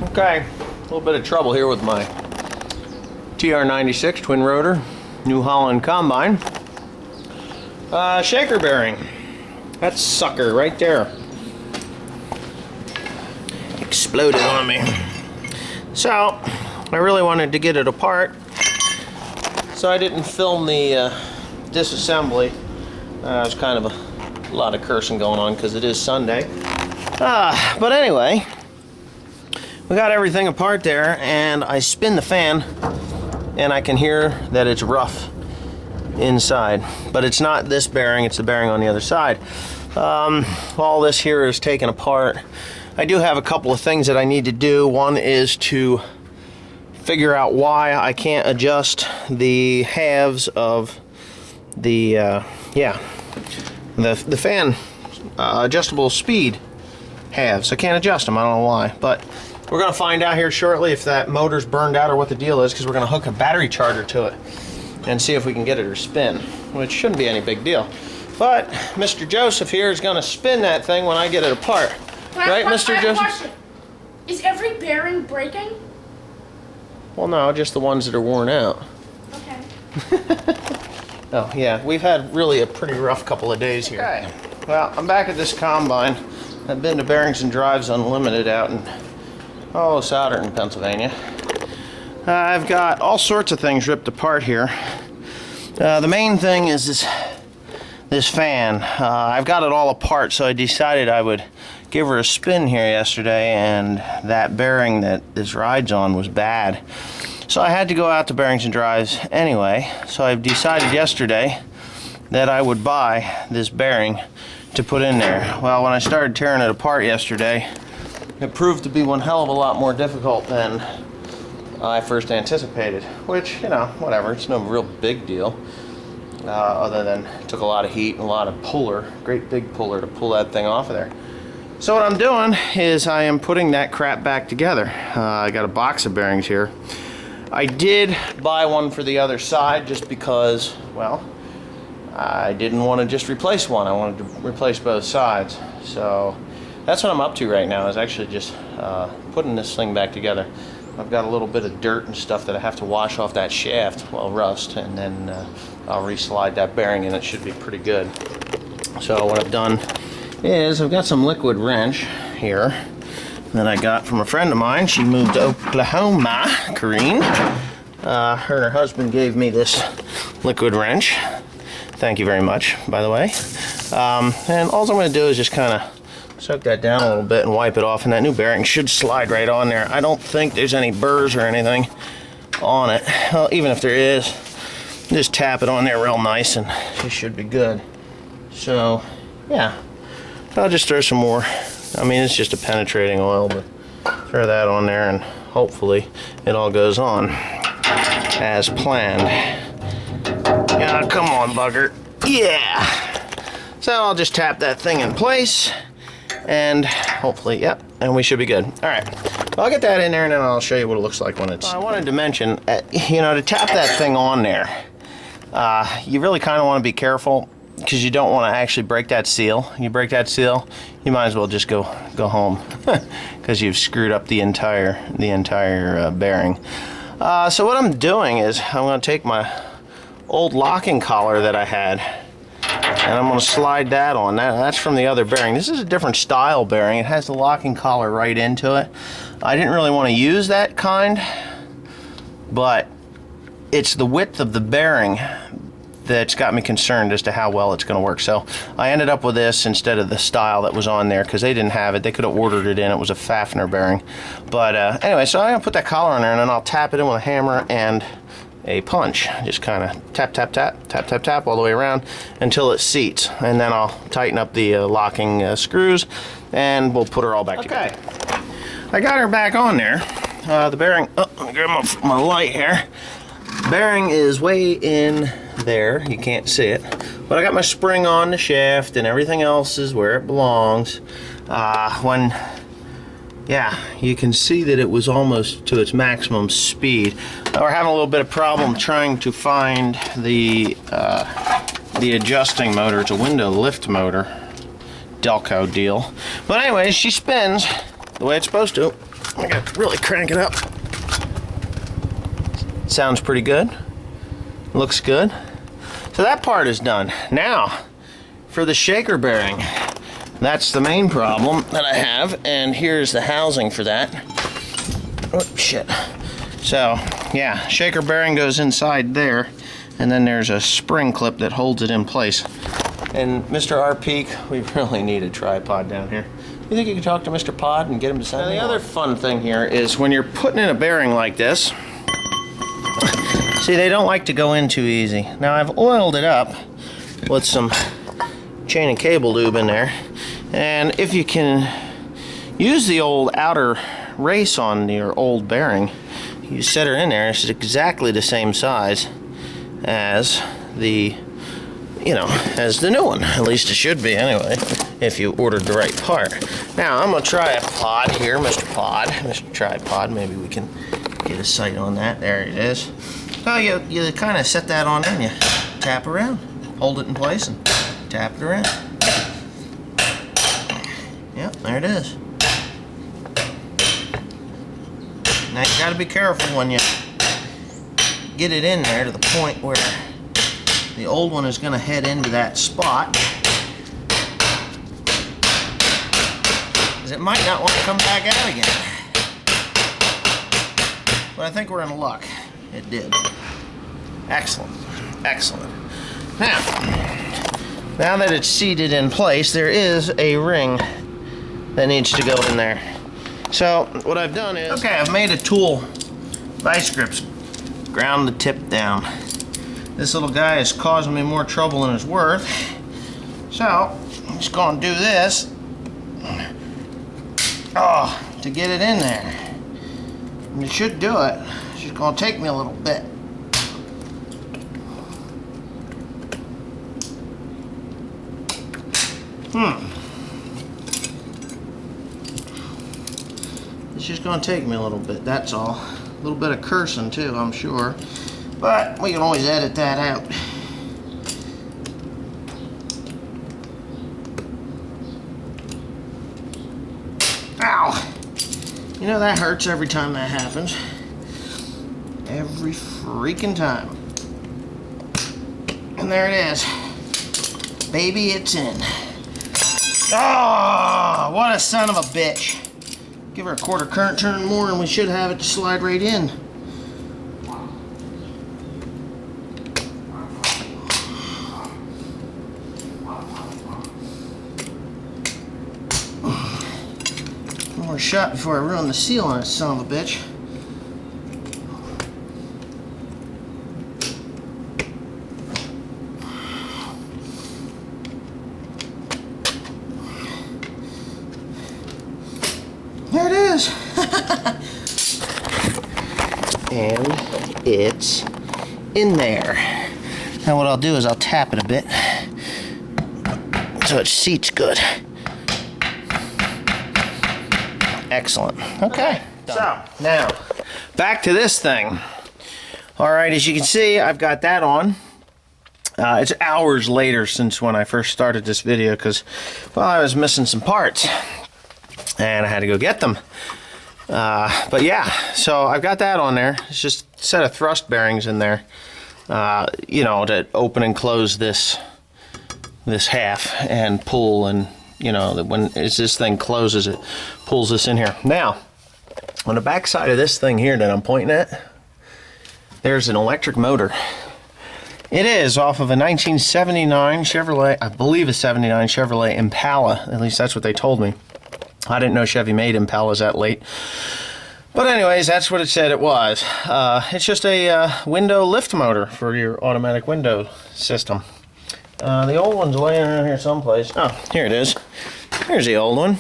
Okay, a little bit of trouble here with my TR96 twin rotor New Holland combine. Shaker bearing. That sucker right there exploded on me. So I really wanted to get it apart, so I didn't film the disassembly. There's kind of a lot of cursing going on because it is Sunday. But anyway, we got everything apart there, and I spin the fan and I can hear that it's rough inside, but it's not this bearing, it's the bearing on the other side. All this here is taken apart. I do have a couple of things that I need to do. One is to figure out why I can't adjust the halves of the the fan adjustable speed halves. I can't adjust them, I don't know why, but we're going to find out here shortly if that motor's burned out or what the deal is, because we're going to hook a battery charger to it and see if we can get it to spin, which shouldn't be any big deal. But Mr. Joseph here is going to spin that thing when I get it apart. Right, Mr. Joseph? Question. Is every bearing breaking? Well, no, just the ones that are worn out. Okay. Oh, yeah, we've had really a pretty rough couple of days here. Okay. Well, I'm back at this combine. I've been to Bearings and Drives Unlimited out in, Souderton, Pennsylvania. I've got all sorts of things ripped apart here. The main thing is this fan. I've got it all apart, so I decided I would give her a spin here yesterday, and that bearing that this rides on was bad. So I had to go out to Bearings and Drives anyway, so I've decided yesterday that I would buy this bearing to put in there. Well, when I started tearing it apart yesterday, it proved to be one hell of a lot more difficult than I first anticipated, which, you know, whatever, it's no real big deal, other than it took a lot of heat and a lot of puller, great big puller to pull that thing off of there. So what I'm doing is I am putting that crap back together. I got a box of bearings here. I did buy one for the other side just because, well, I didn't want to just replace one. I wanted to replace both sides. So that's what I'm up to right now, is actually just putting this thing back together. I've got a little bit of dirt and stuff that I have to wash off that shaft, well, rust, and then I'll reslide that bearing and it should be pretty good. So what I've done is I've got some liquid wrench here that I got from a friend of mine. She moved to Oklahoma, Corrine. Her and her husband gave me this liquid wrench. Thank you very much, by the way. And all I'm going to do is just kind of soak that down a little bit and wipe it off, and that new bearing should slide right on there. I don't think there's any burrs or anything on it. Well, even if there is, just tap it on there real nice and it should be good. So, yeah. I'll just throw some more. I mean, it's just a penetrating oil, but throw that on there and hopefully it all goes on as planned. Yeah, come on, bugger. Yeah. So I'll just tap that thing in place and hopefully, yep, and we should be good. All right, I'll get that in there and then I'll show you what it looks like when it's... I wanted to mention, you know, to tap that thing on there, you really kind of want to be careful, because you don't want to actually break that seal. You break that seal, you might as well just go home, because you've screwed up the entire bearing. So what I'm doing is I'm going to take my old locking collar that I had, and I'm going to slide that on. That's from the other bearing. This is a different style bearing. It has the locking collar right into it. I didn't really want to use that kind, but it's the width of the bearing that's got me concerned as to how well it's going to work. So I ended up with this instead of the style that was on there, because they didn't have it. They could have ordered it in. It was a Fafner bearing. But anyway, so I'm going to put that collar on there, and then I'll tap it in with a hammer and a punch. Just kind of tap, tap, tap, tap, tap, tap all the way around until it seats. And then I'll tighten up the locking screws, and we'll put her all back together. I got her back on there. The bearing, let me grab my light here. Bearing is way in there, you can't see it, but I got my spring on the shaft and everything else is where it belongs. Yeah, you can see that it was almost to its maximum speed. We're having a little bit of problem trying to find the adjusting motor. It's a window lift motor, Delco deal. But anyway, she spins the way it's supposed to. I gotta really crank it up. Sounds pretty good. Looks good. So that part is done. Now, for the shaker bearing. That's the main problem that I have, and here's the housing for that. Oh, shit. So, yeah, shaker bearing goes inside there, and then there's a spring clip that holds it in place. And Mr. R. Peak, we really need a tripod down here. You think you could talk to Mr. Pod and get him to send me? The other fun thing here is when you're putting in a bearing like this, see, they don't like to go in too easy. Now, I've oiled it up with some chain and cable lube in there, and if you can use the old outer race on your old bearing, you set her in there, it's exactly the same size as the, you know, as the new one. At least it should be anyway, if you ordered the right part. Now I'm gonna try a pod here, Mr. Pod, Mr. Tripod. Maybe we can get a sight on that. There it is. So you kind of set that on and you tap around, hold it in place, and tap it around. Yep, there it is. Now you got to be careful when you get it in there to the point where the old one is going to head into that spot, because it might not want to come back out again. But I think we're in luck. It did. Excellent. Excellent. Now that it's seated in place, there is a ring that needs to go in there. So what I've done is, okay, I've made a tool, vice grips, ground the tip down. This little guy is causing me more trouble than it's worth. So I'm just going to do this to get it in there. And it should do it. It's just going to take me a little bit. It's just going to take me a little bit, that's all. A little bit of cursing too, I'm sure. But we can always edit that out. Ow! You know that hurts every time that happens. Every freaking time. And there it is. Baby, it's in. Oh, what a son of a bitch. Give her a quarter current turn more and we should have it slide right in. One more shot before I ruin the seal on it, son of a bitch. There it is. And it's in there. Now what I'll do is I'll tap it a bit so it seats good. Excellent. Okay. So now back to this thing. All right, as you can see, I've got that on. It's hours later since when I first started this video because, well, I was missing some parts. And I had to go get them. But yeah, so I've got that on there. It's just a set of thrust bearings in there, you know, to open and close this half and pull, and you know, when as this thing closes, it pulls this in here. Now, on the back side of this thing here that I'm pointing at, there's an electric motor. It is off of a 1979 Chevrolet, I believe a 79 Chevrolet Impala. At least that's what they told me. I didn't know Chevy made Impalas that late. But anyways, that's what it said it was. It's just a window lift motor for your automatic window system. The old one's laying around here someplace. Oh, here it is. Here's the old one.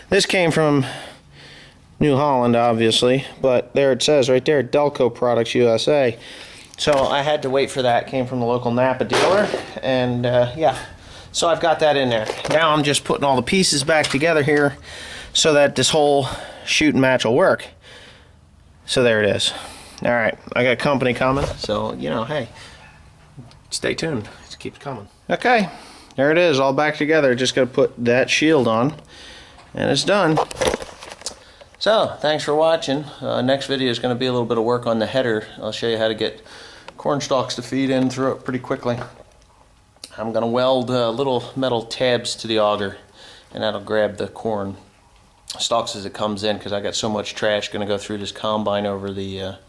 This came from New Holland, obviously. But there it says right there, Delco Products USA. So I had to wait for that. It came from the local Napa dealer. And yeah. So I've got that in there. Now I'm just putting all the pieces back together here so that this whole shoot and match will work. So there it is. All right, I got company coming, so you know, hey, stay tuned. It keeps coming. Okay, there it is, all back together. Just got to put that shield on, and it's done. So, thanks for watching. Next video is going to be a little bit of work on the header. I'll show you how to get corn stalks to feed in through it pretty quickly. I'm going to weld little metal tabs to the auger, and that'll grab the corn stalks as it comes in, because I got so much trash going to go through this combine over the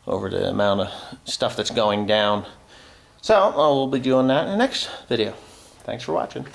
amount of stuff that's going down. So we'll be doing that in the next video. Thanks for watching.